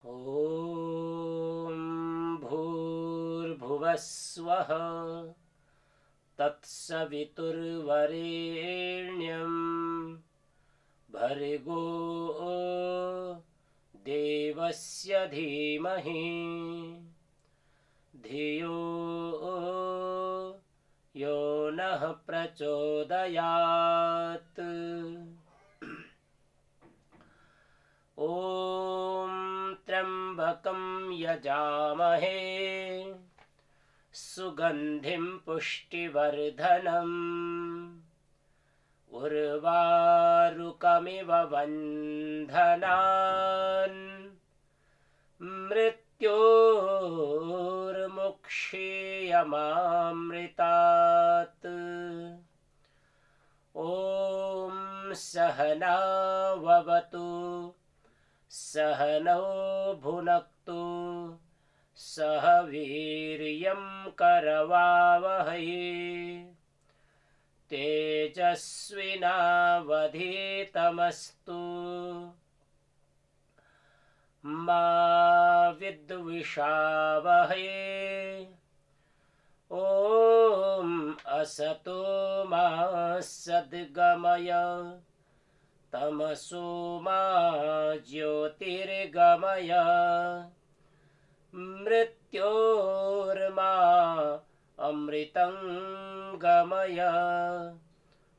ॐ भूर्भुवः स्वः तत्सवितुर्वरेण्यं भर्गो देवस्य धीमहि धियो यो नः प्रचोदयात्। ॐ त्र्यम्बकं यजामहे सुगन्धिं पुष्टिवर्धनम् उर्वारुकमिव बन्धनान् मृत्योर्मुक्षीयमामृतात्। ॐ सहनाववतु सहनौ भुनक्तु सह वीर्यं करवावहै तेजस्विनावधीतमस्तु मा विद्विषावहै। ॐ असतो मा सद्गमय तमसो मा ज्योतिर्गमय मृत्योर्मा अमृतं गमय।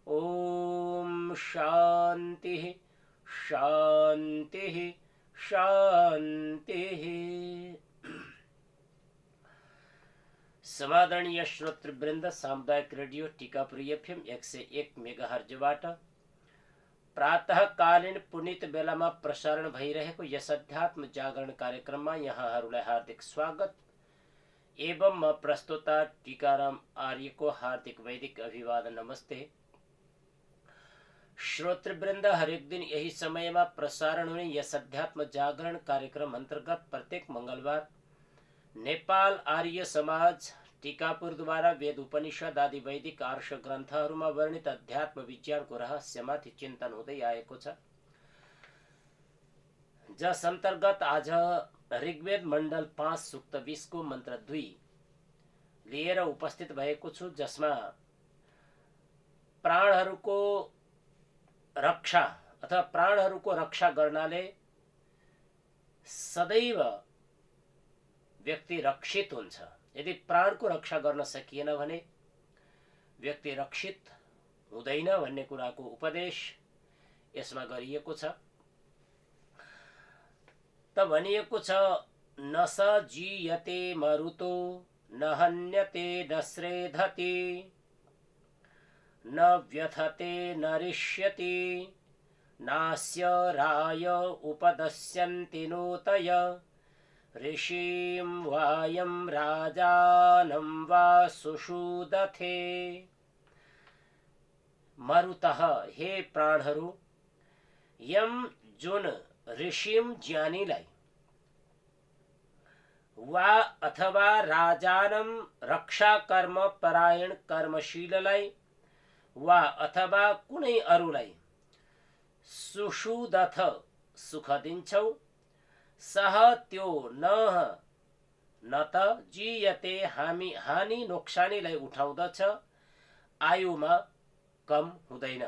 ॐ शान्तिः शान्तिः शान्तिः। समादरणीय श्रोतृवृंद, सामुदायिक रेडियो टीकापुर FM 101 मेगाहर्जबाट प्रातःकालीन पुनित बेलामा प्रसारण भइरहेको यस अध्यात्म जागरण कार्यक्रममा यहाँहरूलाई हार्दिक स्वागत एवं म प्रस्तोता टीकाराम आर्यको हार्दिक वैदिक अभिवादन नमस्ते। श्रोतृवृन्द, हरेक दिन यही समयमा प्रसारण हुने यस अध्यात्म जागरण कार्यक्रम अन्तर्गत प्रत्येक मंगलबार नेपाल आर्य समाज टीकापुरद्वारा वेद उपनिषद आदि वैदिक आर्ष ग्रन्थहरूमा वर्णित अध्यात्म विज्ञानको रहस्यमाथि चिन्तन हुँदै आएको छ, जस अन्तर्गत आज ऋग्वेद मण्डल 5 सूक्त 20 को मन्त्र 2 लिएर उपस्थित भएको छु, जसमा प्राणहरूको रक्षा अथवा प्राणहरूको रक्षा गर्नाले सदैव व्यक्ति रक्षित हुन्छ। यदि प्राणको रक्षा गर्न सकिएन भने व्यक्ति रक्षित हुँदैन भन्ने कुराको उपदेश यसमा गरिएको छ। त भनिएको छ, न स जीयते मरुतो न हन्यते न श्रेधति न व्यथते न रिष्यति नास्य राय उपदस्यन्ति नोतय ऋषिं वायं राजानं वा सुषुदथे। मरुतः, हे प्राणहरू, यम जुन ऋषिम ज्ञानीलाई वा अथवा राजानम रक्षा कर्म परायण कर्मशीललाई वा अथवा कुनै अरूलाई सुषुदथ सुख दिन्छौ, सह त्यो न त जीयते हानि नोक्सानीलाई उठाउँदछ, आयुमा कम हुँदैन,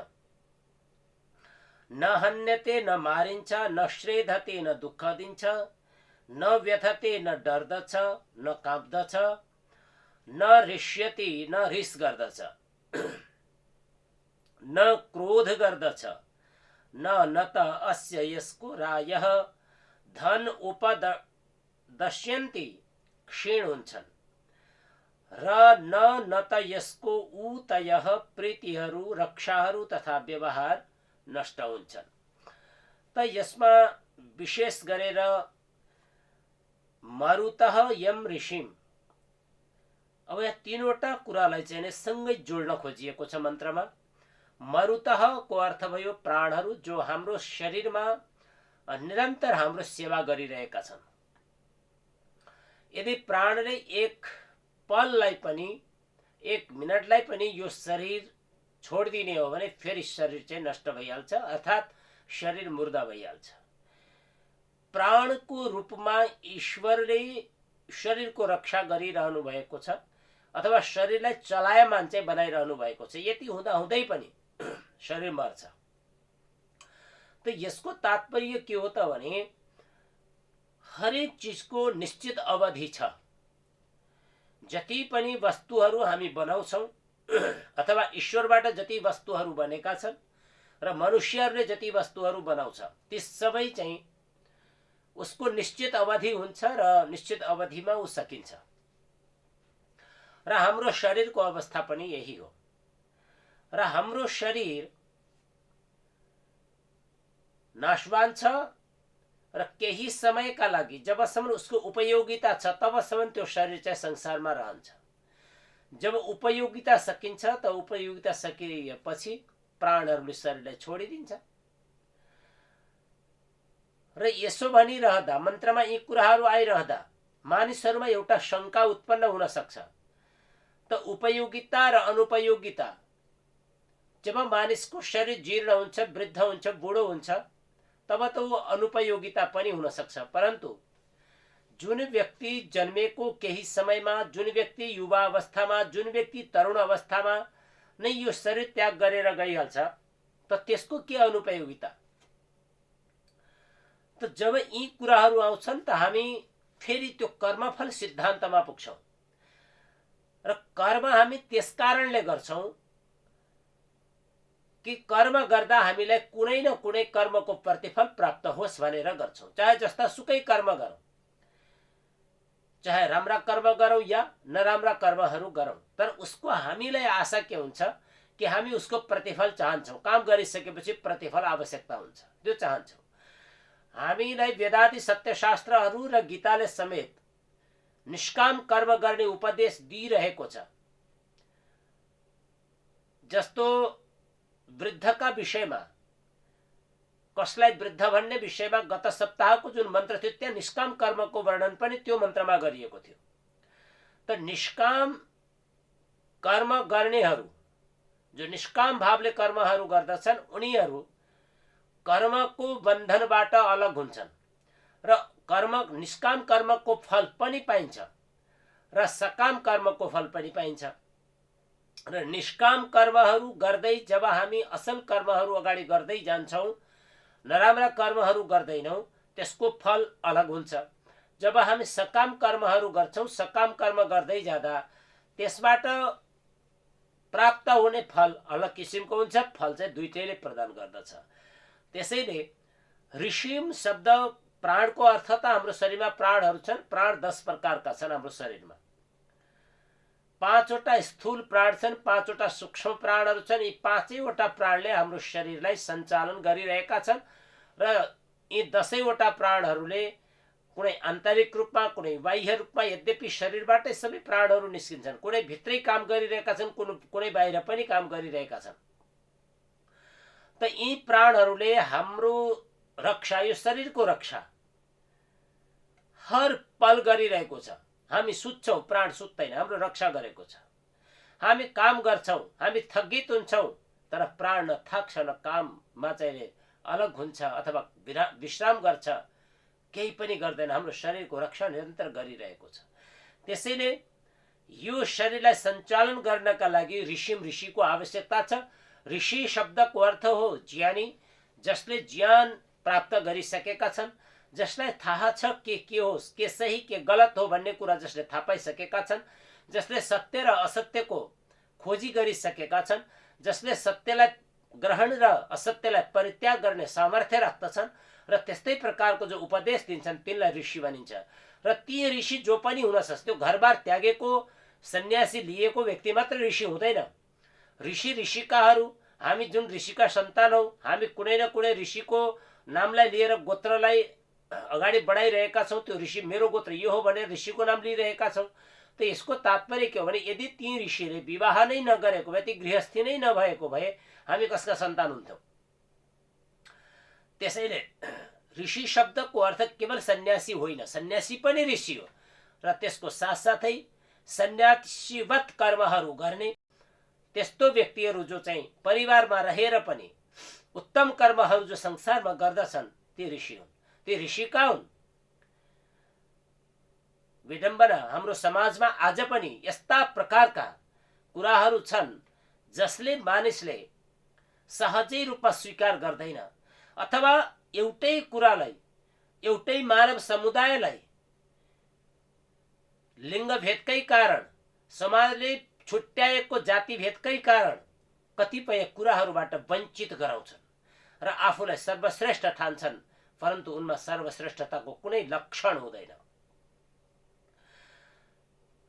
न हन्यते न मारिन्छ, न श्रेधते न दुःख दिन्छ, न व्यथते न डर्दछ न काँप्दछ, न रिष्यति न रिस गर्दछ, न क्रोध गर्दछ, न त अस्य यसको रायः धन उपदस्यन्ति क्षीण हुन्छन्, र न त यसको उतयः प्रीतिहरू रक्षाहरू तथा व्यवहार नष्ट हुन्छन्। त यसमा विशेष गरेर मरुतः यम ऋषिम, अब यहाँ तीनवटा कुरालाई चाहिँ सँगै जोड्न खोजिएको छ मन्त्रमा। मरुतः को अर्थ भयो प्राणहरू, जो हाम्रो शरीरमा निरन्तर हाम्रो सेवा गरिरहेका छन्। यदि प्राणले एक पललाई पनि एक मिनटलाई पनि यो शरीर छोडिदिने हो भने फेरि शरीर चाहिँ नष्ट भइहाल्छ, अर्थात् शरीर मुर्दा भइहाल्छ। प्राणको रूपमा ईश्वरले शरीरको रक्षा गरिरहनु भएको छ अथवा शरीरलाई चलायमान चाहिँ बनाइरहनु भएको छ। यति हुँदा हुँदै पनि शरीर मर्छ। त यसको तात्पर्य के हो त भने हरेक चिजको निश्चित अवधि छ। जति पनि वस्तुहरू हामी बनाउँछौँ अथवा ईश्वरबाट जति वस्तुहरू बनेका छन् र मनुष्यहरूले जति वस्तुहरू बनाउँछ ती सबै चाहिँ उसको निश्चित अवधि हुन्छ र निश्चित अवधिमा ऊ सकिन्छ। र हाम्रो शरीरको अवस्था पनि यही हो। र हाम्रो शरीर नाशवान छ र केही समयका लागि जबसम्म उसको उपयोगिता छ तबसम्म त्यो शरीर चाहिँ संसारमा रहन्छ। जब उपयोगिता सकिन्छ त उपयोगिता सकिएपछि प्राणहरूले शरीरलाई छोडिदिन्छ। र यसो भनिरहँदा मन्त्रमा यी कुराहरू आइरहँदा मानिसहरूमा एउटा शङ्का उत्पन्न हुन सक्छ। त उपयोगिता र अनुपयोगिता, जब मानिसको शरीर जीर्ण हुन्छ, वृद्ध हुन्छ, बुढो हुन्छ, तब त वो अनुपयोगिता पनि हुन सक्छ। परन्तु जुन व्यक्ति जन्मेको केही समयमा, जुन व्यक्ति युवा अवस्थामा, जुन व्यक्ति तरुण अवस्थामा नै यो शरीर त्याग गरेर गइहाल्छ त त्यसको के अनुपयोगिता? त जब यी कुराहरू आउँछन् त हामी फेरि त्यो कर्मफल सिद्धान्तमा पुग्छौँ। र कर्म हामी त्यसकारणले गर्छौँ कि कर्म गर्दा हामीलाई कुनै न कुनै कर्मको प्रतिफल प्राप्त होस् भनेर गर्छौँ। चाहे जस्ता सुकै कर्म गरौँ, चाहे राम्रा कर्म गरौँ या नराम्रा कर्महरू गरौँ, तर उसको हामीलाई आशा के हुन्छ कि हामी उसको प्रतिफल चाहन्छौँ। काम गरिसकेपछि प्रतिफल आवश्यकता हुन्छ, त्यो चाहन्छौँ। हामीलाई वेदादि सत्यशास्त्रहरू र गीताले समेत निष्काम कर्म गर्ने उपदेश दिइरहेको छ। जस्तो वृद्धका विषयमा, कसलाई वृद्ध भन्ने विषयमा गत सप्ताहको जुन मन्त्र थियो त्यहाँ निष्काम कर्मको वर्णन पनि त्यो मन्त्रमा गरिएको थियो। त निष्काम कर्म गर्नेहरू, जो निष्काम भावले कर्महरू गर्दछन्, उनीहरू कर्मको बन्धनबाट अलग हुन्छन् र निष्काम कर्मको फल पनि पाइन्छ र सकाम कर्मको फल पनि पाइन्छ। र निष्काम कर्महरू गर्दै जब हामी असल कर्महरू अगाडि गर्दै जान्छौँ, नराम्रा कर्महरू गर्दैनौँ, त्यसको फल अलग हुन्छ। जब हामी सकाम कर्महरू गर्छौँ, सकाम कर्म गर्दै जाँदा त्यसबाट प्राप्त हुने फल अलग किसिमको हुन्छ। फल चाहिँ दुईटैले प्रदान गर्दछ। त्यसैले ऋषिम शब्द प्राणको अर्थ त हाम्रो शरीरमा प्राणहरू छन्। प्राण 10 प्रकारका छन् हाम्रो शरीरमा। 5वटा स्थूल प्राण छन्, 5वटा सूक्ष्म प्राणहरू छन्। यी 5वटा प्राणले हाम्रो शरीरलाई सञ्चालन गरिरहेका छन् र यी 10वटा प्राणहरूले कुनै आन्तरिक रूपमा, कुनै बाह्य रूपमा, यद्यपि शरीरबाटै सबै प्राणहरू निस्किन्छन्, कुनै भित्रै काम गरिरहेका छन्, कुनै बाहिर पनि काम गरिरहेका छन्। त यी प्राणहरूले हाम्रो रक्षा, यो शरीरको रक्षा हर पल गरिरहेको छ। हामी सुत्छौँ, प्राण सुत्दैन, हाम्रो रक्षा गरेको छ। हामी काम गर्छौँ, हामी थकित हुन्छौँ, तर प्राण न थाक्छ न काममा चाहिँ अलग हुन्छ अथवा विश्राम गर्छ, केही पनि गर्दैन। हाम्रो शरीरको रक्षा निरन्तर गरिरहेको छ। त्यसैले यो शरीरलाई सञ्चालन गर्नका लागि ऋषिको आवश्यकता छ। ऋषि शब्दको अर्थ हो ज्ञानी, जसले ज्ञान प्राप्त गरिसकेका छन्, जसलाई थाहा छ के हो, के सही के गलत हो भन्ने कुरा जसले थाहा पाइसकेका छन्, जसले सत्य र असत्यको खोजी गरिसकेका छन्, जसले सत्यलाई ग्रहण र असत्यलाई परित्याग गर्ने सामर्थ्य राख्दछन् र त्यस्तै प्रकारको जो उपदेश दिन्छन् तिनलाई ऋषि भनिन्छ। र ती ऋषि जो पनि हुन सक्छ, त्यो घरबार त्यागेको सन्यासी लिएको व्यक्ति मात्र ऋषि हुँदैन। ऋषिकाहरू, हामी जुन ऋषिका सन्तान हौ, हामी कुनै न कुनै ऋषिको नामलाई लिएर गोत्रलाई अगाडि बढाइरहेका छौँ। त्यो ऋषि मेरो गोत्र यो हो भनेर ऋषिको नाम लिइरहेका छौँ। त यसको तात्पर्य के हो भने यदि ती ऋषिले विवाह नै नगरेको भए, ती गृहस्थी नै नभएको भए हामी कसका सन्तान हुन्थ्यौँ? त्यसैले ऋषि शब्दको अर्थ केवल सन्यासी होइन, सन्यासी पनि ऋषि हो। र त्यसको साथसाथै सन्यासीवत कर्महरू गर्ने त्यस्तो व्यक्तिहरू जो चाहिँ परिवारमा रहेर पनि उत्तम कर्महरू जो संसारमा गर्दछन् ती ऋषि हुन्। ती ऋषि कहाँ हुन्? विडम्बना हाम्रो समाजमा आज पनि यस्ता प्रकारका कुराहरू छन् जसले मानिसले सहजै रूपमा स्वीकार गर्दैन, अथवा एउटै कुरालाई, एउटै मानव समुदायलाई लिङ्गभेदकै कारण, समाजले छुट्याएको जातिभेदकै कारण कतिपय कुराहरूबाट वञ्चित गराउँछन् र आफूलाई सर्वश्रेष्ठ ठान्छन्, परन्तु उनमा सर्वश्रेष्ठताको कुनै लक्षण हुँदैन।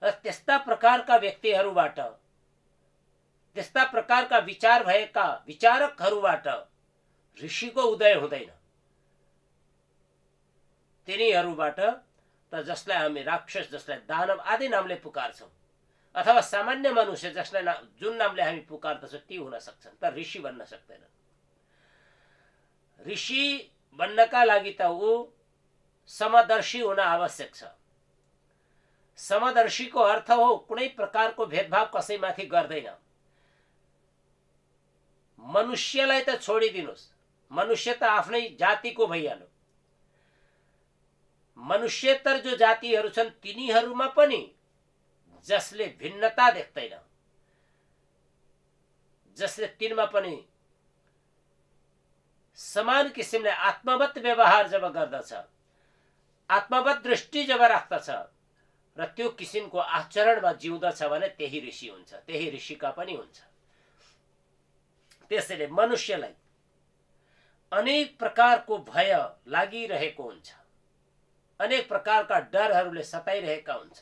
र त्यस्ता प्रकारका व्यक्तिहरूबाट, त्यस्ता प्रकारका विचार भएका विचारकहरूबाट ऋषिको उदय हुँदैन। तिनीहरूबाट त जसलाई हामी राक्षस, जसलाई दानव आदि नामले पुकार्छौँ, अथवा सामान्य मनुष्य जसलाई जुन नामले हामी पुकार्दछौँ ती हुन सक्छन्, तर ऋषि बन्न सक्दैनन्। ऋषि बन्नका लागि त ऊ समदर्शी हुन आवश्यक छ। समदर्शीको अर्थ हो कुनै प्रकारको भेदभाव कसैमाथि गर्दैन। मनुष्यलाई त छोडिदिनुहोस्, मनुष्य त आफ्नै जातिको भइहाल्यो। मनुष्यतर जो जातिहरू छन् तिनीहरूमा पनि जसले भिन्नता देख्दैन, जसले तिनमा पनि समान किसिमले आत्मवत व्यवहार जब गर्दछ, आत्मवत दृष्टि जब राख्दछ र त्यो किसिमको आचरणमा जिउँदछ भने त्यही ऋषि हुन्छ, त्यही ऋषिका पनि हुन्छ। त्यसैले मनुष्यलाई अनेक प्रकारको भय लागिरहेको हुन्छ, अनेक प्रकारका डरहरूले सताइरहेका हुन्छ।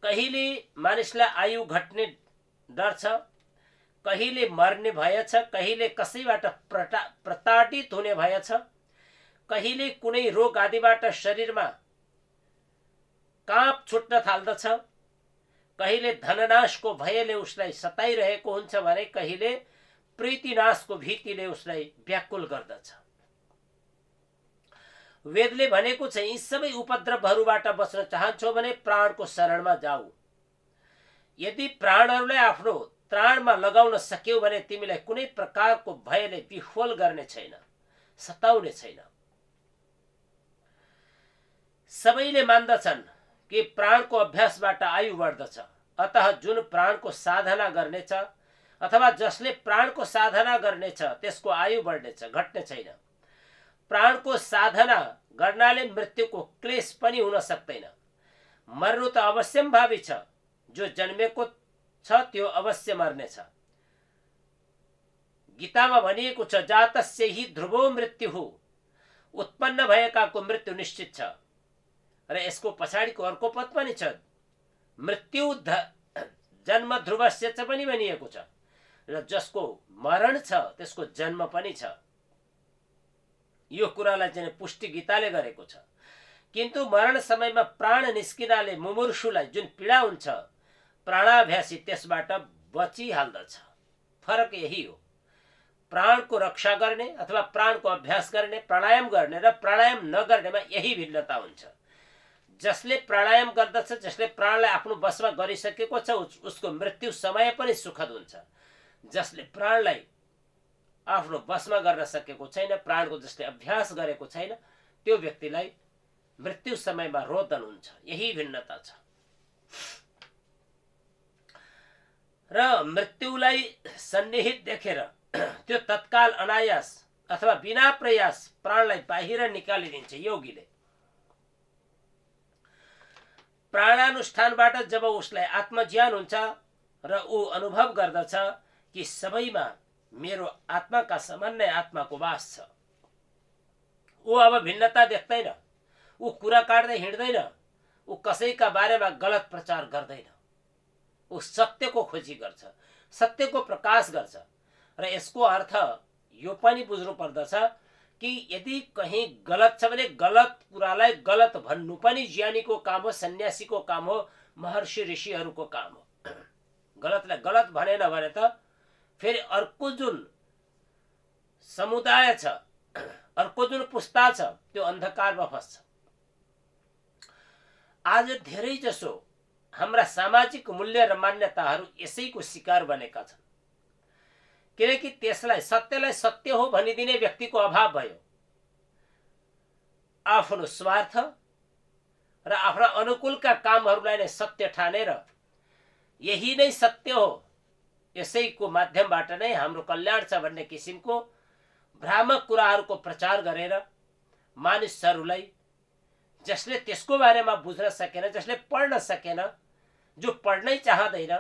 कहिले मानिसलाई आयु घट्ने डर छ, कहिले मर्ने भय छ, कहिले कसैबाट प्रताडित हुने भय छ, कहिले कुनै रोग आदिबाट शरीरमा काँप छुट्न थाल्दछ, कहिले धननाशको भयले उसलाई सताइरहेको हुन्छ भने कहिले प्रीतिनाशको भीतिले उसलाई व्याकुल गर्दछ। वेदले भनेको छ यी सबै उपद्रवहरूबाट बच्न चाहन्छौ भने प्राणको शरणमा जाऊ। यदि प्राणहरूलाई आफ्नो त्राणमा लगाउन सक्यौ भने तिमीलाई कुनै प्रकारको भयले विह्वल गर्ने छैन, सताउने छैन। सबैले मान्दछन् कि प्राणको अभ्यासबाट आयु बढ्दछ, अतः जुन प्राणको साधना गर्नेछ अथवा जसले प्राणको साधना गर्नेछ त्यसको आयु बढ्नेछ, घट्ने छैन। प्राणको साधना गर्नाले मृत्युको क्लेश पनि हुन सक्दैन। मर्नु त अवश्यम्भावी छ, जो जन्मेको छ त्यो अवश्य मर्नेछ। गीतामा भनिएको छ जातस्य हि ध्रुवो मृत्युः, उत्पन्न भएकाको मृत्यु निश्चित छ। र यसको पछाडिको अर्को पद पनि छ, मृत्यु जन्म ध्रुवस्य च पनि भनिएको छ, र जसको मरण छ त्यसको जन्म पनि छ। यो कुरालाई चाहिँ पुष्टि गीताले गरेको छ। किन्तु मरण समयमा प्राण निस्किनाले मुमुर्षुलाई जुन पीडा हुन्छ, प्राणाभ्यासी त्यसबाट बचिहाल्दछ। फरक यही हो। प्राणको रक्षा गर्ने अथवा प्राणको अभ्यास गर्ने, प्राणायाम गर्ने र प्राणायाम नगर्नेमा यही भिन्नता हुन्छ। जसले प्राणायाम गर्दछ, जसले प्राणलाई आफ्नो बसमा गरिसकेको छ उसको मृत्यु समय पनि सुखद हुन्छ। जसले प्राणलाई आफ्नो बसमा गर्न सकेको छैन, प्राणको जसले अभ्यास गरेको छैन, त्यो व्यक्तिलाई मृत्यु समयमा रोदन हुन्छ। यही भिन्नता छ। र मृत्युलाई सन्निहित देखेर त्यो तत्काल अनायास अथवा बिना प्रयास प्राणलाई बाहिर निकालिदिन्छ योगीले। प्राणानुष्ठानबाट जब उसलाई आत्मज्ञान हुन्छ र ऊ अनुभव गर्दछ कि सबैमा मेरो आत्माका समान नै आत्माको वास छ, ऊ अब भिन्नता देख्दैन, ऊ कुरा काट्दै हिँड्दैन, ऊ कसैका बारेमा गलत प्रचार गर्दैन, ऊ सत्यको खोजी गर्छ, सत्यको प्रकाश गर्छ। र यसको अर्थ यो पनि बुझ्नु पर्दछ कि यदि कहीं गलत छ भने गलत कुरालाई गलत भन्नु पनि ज्ञानीको काम हो, सन्यासीको काम हो, महर्षि ऋषिहरूको काम हो। गलतलाई गलत भनेन भने त फेरि अर्को जुन समुदाय छ, अर्को जुन पुस्ता छ त्यो अन्धकारमा फस्छ। आज धेरै जसो हाम्रा सामाजिक मूल्य र मान्यताहरू यसैको शिकार बनेका छन्, किनकि त्यसलाई सत्यलाई सत्य हो भनिदिने व्यक्तिको अभाव भयो। आफ्नो स्वार्थ र आफ्ना अनुकूलका कामहरूलाई नै सत्य ठानेर यही नै सत्य हो, यसैको माध्यमबाट नै हाम्रो कल्याण छ भन्ने किसिमको भ्रामक कुराहरूको प्रचार गरेर मानिसहरूलाई, जसले त्यसको बारेमा बुझ्न सकेन, जसले पढ्न सकेन, जो पढ्नै चाहँदैन,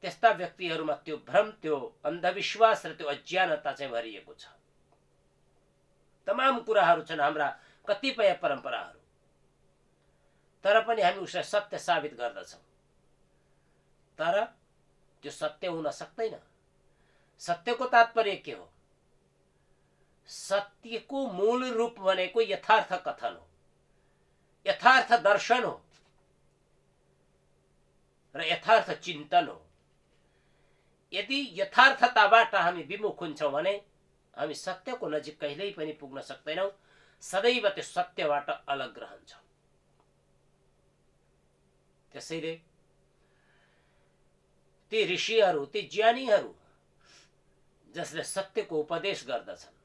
त्यस्ता व्यक्तिहरूमा त्यो भ्रम, त्यो अन्धविश्वास र त्यो अज्ञानता चाहिँ भरिएको छ। तमाम कुराहरू छन् हाम्रा कतिपय परम्पराहरू, तर पनि हामी उसलाई सत्य साबित गर्दछौँ, तर त्यो सत्य हुन सक्दैन। सत्यको तात्पर्य के हो? सत्यको मूल रूप भनेको यथार्थ कथन हो, यथार्थ दर्शन हो र यथार्थ चिन्तन हो। यदि यथार्थताबाट हामी विमुख हुन्छौँ भने हामी सत्यको नजिक कहिल्यै पनि पुग्न सक्दैनौँ, सदैव त्यो सत्यबाट अलग रहन्छौँ। त्यसैले ती ऋषिहरू, ती ज्ञानीहरू जसले सत्यको उपदेश गर्दछन्,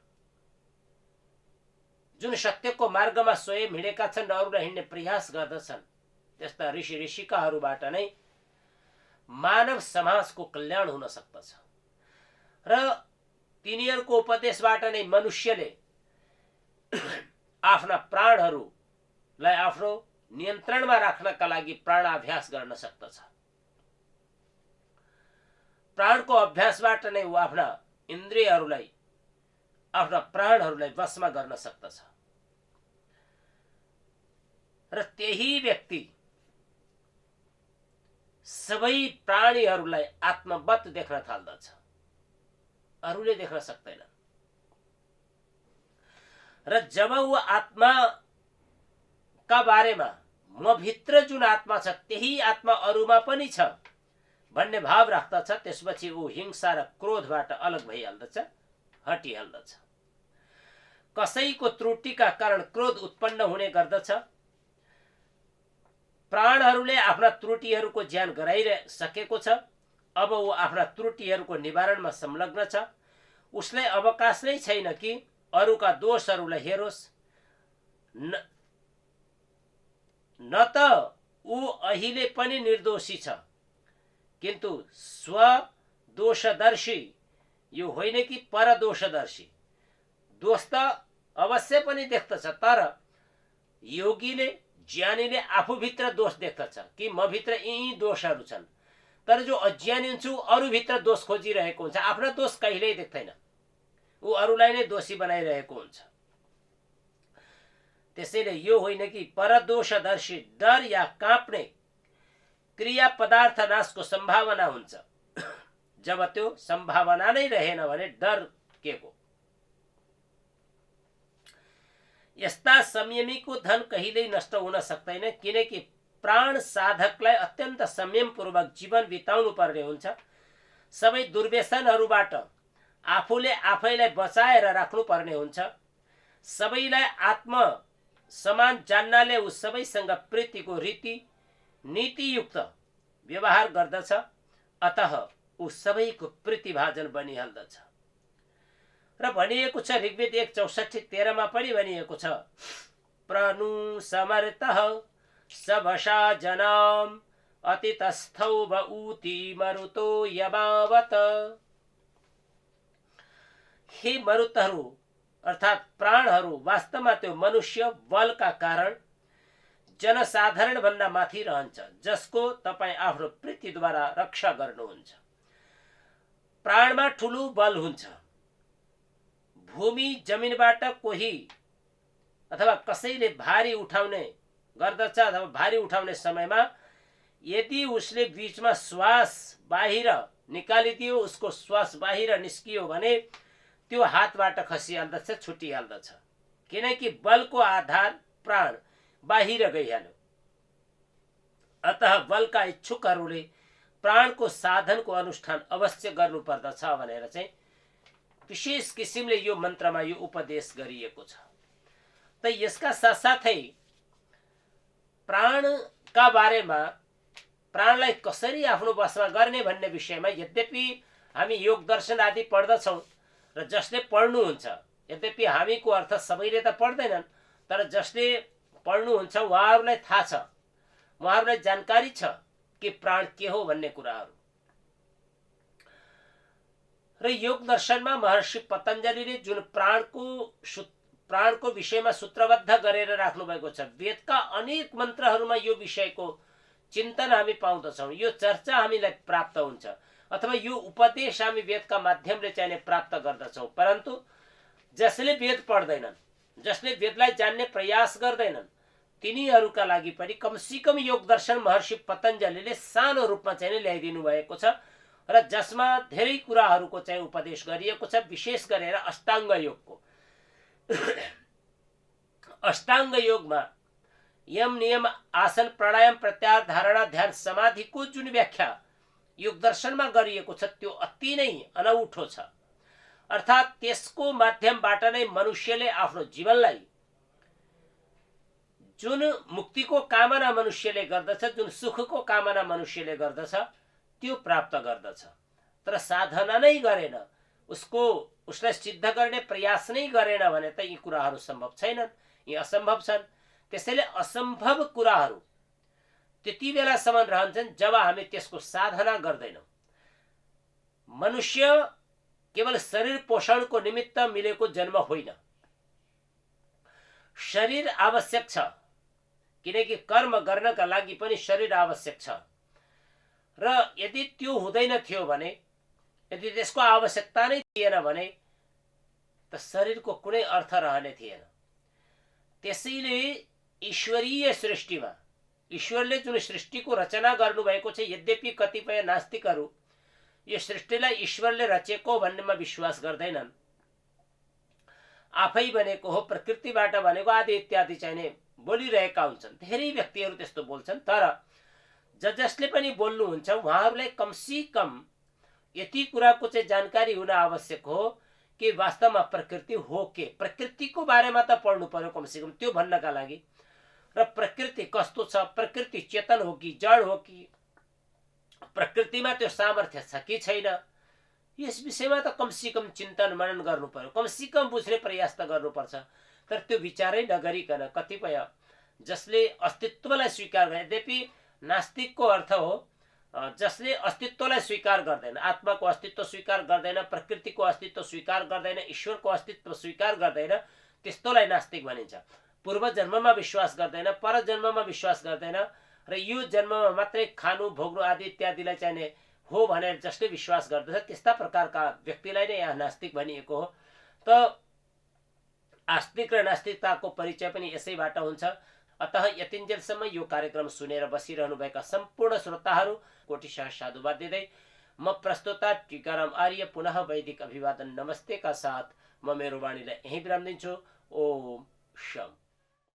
जुन सत्यको मार्गमा स्वयं हिँडेका छन् र अरूलाई हिँड्ने प्रयास गर्दछन्, त्यस्ता ऋषि ऋषिकाहरूबाट नै मानव समाजको कल्याण हुन सक्दछ र तिनीहरूको उपदेशबाट नै मनुष्यले आफ्ना प्राणहरूलाई आफ्नो नियन्त्रणमा राख्नका लागि प्राणाभ्यास गर्न सक्दछ। प्राणको अभ्यासबाट नै ऊ आफ्ना इन्द्रियहरूलाई, आफ्ना प्राणहरूलाई वशमा गर्न सक्दछ र त्यही व्यक्ति सबै प्राणीहरूलाई आत्मवत देख्न थाल्दछ, अरूले देख्न सक्दैन। र जब ऊ आत्माका बारेमा म भित्र जुन आत्मा छ त्यही आत्मा अरूमा पनि छ भन्ने भाव राख्दछ, त्यसपछि ऊ हिंसा र क्रोधबाट अलग भइहाल्दछ, हटिहाल्दछ। कसैको त्रुटिका कारण क्रोध उत्पन्न हुने गर्दछ। प्राणहरूले आफ्ना त्रुटिहरूको ज्ञान गराइसकेको छ, अब ऊ आफ्ना त्रुटिहरूको निवारणमा संलग्न छ। उसलाई अवकाश नै छैन कि अरूका दोषहरूलाई हेरोस्। न त ऊ अहिले पनि निर्दोषी छ, किन्तु स्वदोषदर्शी यो होइन कि परदोषदर्शी। दोष त अवश्य पनि देख्दछ, तर योगीले, ज्ञानीले आफूभित्र दोष देख्दछ कि म भित्र यी दोषहरू छन्, तर जो अज्ञानी हुन्छ अरूभित्र दोष खोजिरहेको हुन्छ, आफ्ना दोष कहिल्यै देख्दैन, ऊ अरूलाई नै दोषी बनाइरहेको हुन्छ। त्यसैले यो होइन कि परदोषदर्शी डर या काँप्ने क्रिया पदार्थ नाशको सम्भावना हुन्छ। जब त्यो सम्भावना नै रहेन भने डर के को? यस्ता संयमीको धन कहिल्यै नष्ट हुन सक्दैन, किनकि प्राण साधकलाई अत्यन्त संयमपूर्वक जीवन बिताउनु पर्ने हुन्छ। सबै दुर्व्यसनहरूबाट आफूले आफैलाई बचाएर राख्नु पर्ने हुन्छ। सबैलाई आत्म समान जान्नाले ऊ सबैसँग प्रीतिको रीति नीतियुक्त व्यवहार गर्दछ, अतः ऊ सबैको प्रीतिभाजन बनिहाल्दछ। र भनिएको छ ऋग्वेद 1:64-13 पनि भनिएको छ, प्रनु समर्थः सबशा जनाम अतितस्थौ भूति मरुतो यमावत। हे मरुतहरू अर्थात प्राणहरू वास्तवमा त्यो मनुष्य बलका कारण जनसाधारण भन्दा माथि रहन्छ, जसको तपाईं आफ्नो प्रीतिद्वारा रक्षा गर्नुहुन्छ। प्राणमा ठुलो बल हुन्छ। भूमि जमिनबाट कोही अथवा कसैले भारी उठाउने गर्दछ, अथवा भारी उठाउने समयमा यदि उसले बीचमा श्वास बाहिर निकालिदियो, उसको श्वास बाहिर निस्कियो भने त्यो हातबाट खसिहाल्दछ, छुटिहाल्दछ, किनकि बलको आधार प्राण बाहिर गइहाल्यो। अतः बलका इच्छुकहरूले प्राणको साधनको अनुष्ठान अवश्य गर्नुपर्दछ भनेर चाहिँ विशेष किसिमले यो मन्त्रमा यो उपदेश गरिएको छ। त यसका साथसाथै प्राणका बारेमा, प्राणलाई कसरी आफ्नो वशमा गर्ने भन्ने विषयमा यद्यपि हामी योग दर्शन आदि पढ्दछौँ र जसले पढ्नुहुन्छ, यद्यपि हामीको अर्थ सबैले त पढ्दैनन्, तर जसले पढ्नुहुन्छ उहाँहरूलाई थाहा छ, उहाँहरूलाई जानकारी छ कि प्राण के हो भन्ने कुराहरू। र योग दर्शनमा महर्षि पतञ्जलिले जुन प्राणको विषयमा सूत्रबद्ध गरेर राख्नु भएको छ, वेदका अनेक मन्त्रहरूमा यो विषयको चिन्तन हामी पाउँदछौँ। यो चर्चा हामीलाई प्राप्त हुन्छ अथवा यो उपदेश हामी वेदका माध्यमले चाहिँ प्राप्त गर्दछौँ। परन्तु जसले वेद पढ्दैनन्, जसले वेदलाई जान्ने प्रयास गर्दैनन्, तिनीहरूका लागि पनि कमसेकम योग दर्शन महर्षि पतञ्जलिले सानो रूपमा चाहिँ ल्याइदिनु भएको छ र जसमा धेरै कुराहरूको चाहिँ उपदेश गरिएको छ। विशेष गरेर अष्टाङ्ग योगको अष्टाङ्ग योगमा यम नियम आसन प्राणायाम प्रत्याहार धारणा ध्यान समाधिको जुन व्याख्या योग दर्शनमा गरिएको छ त्यो अति नै अनौठो छ। अर्थात् त्यसको माध्यमबाट नै मनुष्यले आफ्नो जीवनलाई जुन मुक्तिको कामना मनुष्यले गर्दछ, जुन सुखको कामना मनुष्यले गर्दछ त्यो प्राप्त गर्दछ। तर साधना नै गरेन, उसलाई सिद्ध गर्ने प्रयास नै गरेन भने त यी कुराहरू सम्भव छैनन्, यी असम्भव छन्। त्यसैले असम्भव कुराहरू त्यति बेलासम्म रहन्छन् जब हामी त्यसको साधना गर्दैनौँ। मनुष्य केवल शरीर पोषणको निमित्त मिलेको जन्म होइन। शरीर आवश्यक छ, किनकि कर्म गर्नका लागि पनि शरीर आवश्यक छ। र यदि त्यो हुँदैन थियो भने, यदि त्यसको आवश्यकता नै थिएन भने त शरीरको कुनै अर्थ रहने थिएन। त्यसैले ईश्वरीय सृष्टिमा ईश्वरले जुन सृष्टिको रचना गर्नुभएको छ, यद्यपि कतिपय नास्तिकहरू यो सृष्टिलाई ईश्वरले रचेको भन्नेमा विश्वास गर्दैनन्। आफै बनेको हो, प्रकृतिबाट बनेको आदि इत्यादि चाहिँ बोलिरहेका हुन्छन्। धेरै व्यक्तिहरू त्यस्तो बोल्छन्। तर जसले पनि बोल्नुहुन्छ उहाँहरूलाई कमसेकम यति कुराको चाहिँ जानकारी हुन आवश्यक हो कि वास्तवमा प्रकृति हो के, प्रकृतिको बारेमा त पढ्नु पर्यो कमसेकम, त्यो भन्नका लागि। र प्रकृति कस्तो छ, प्रकृति चेतन हो कि जड हो कि, प्रकृतिमा त्यो सामर्थ्य छ कि छैन, यस विषयमा त कमसेकम चिन्तन मनन गर्नु पर्यो, कमसेकम बुझ्ने प्रयास त गर्नुपर्छ। तर त्यो विचारै नगरिकन कतिपय जसले अस्तित्वलाई स्वीकार गरे, यद्यपि नास्तिकको अर्थ हो जसले अस्तित्वलाई स्वीकार गर्दैन, आत्माको अस्तित्व स्वीकार गर्दैन, प्रकृतिको अस्तित्व स्वीकार गर्दैन, ईश्वरको अस्तित्व स्वीकार गर्दैन, त्यस्तोलाई नास्तिक भनिन्छ। पूर्व जन्ममा विश्वास गर्दैन, पर जन्ममा विश्वास गर्दैन र यो जन्ममा मात्रै खानु भोग्नु आदि इत्यादिलाई चाहिने हो भनेर जसले विश्वास गर्दछ त्यस्ता प्रकारका व्यक्तिलाई नै यहाँ नास्तिक भनिएको हो। त आस्तिक र नास्तिकताको परिचय पनि यसैबाट हुन्छ। अतः यतिन्जेलसम्म यो कार्यक्रम सुनेर बसिरहनुभएका सम्पूर्ण श्रोताहरू कोटिशः साधुवाद दिँदै म प्रस्तुता टीकाराम आर्य पुनः वैदिक अभिवादन नमस्ते का साथ म मेरो वाणीलाई यहीँ विराम दिन्छु। ओम शम।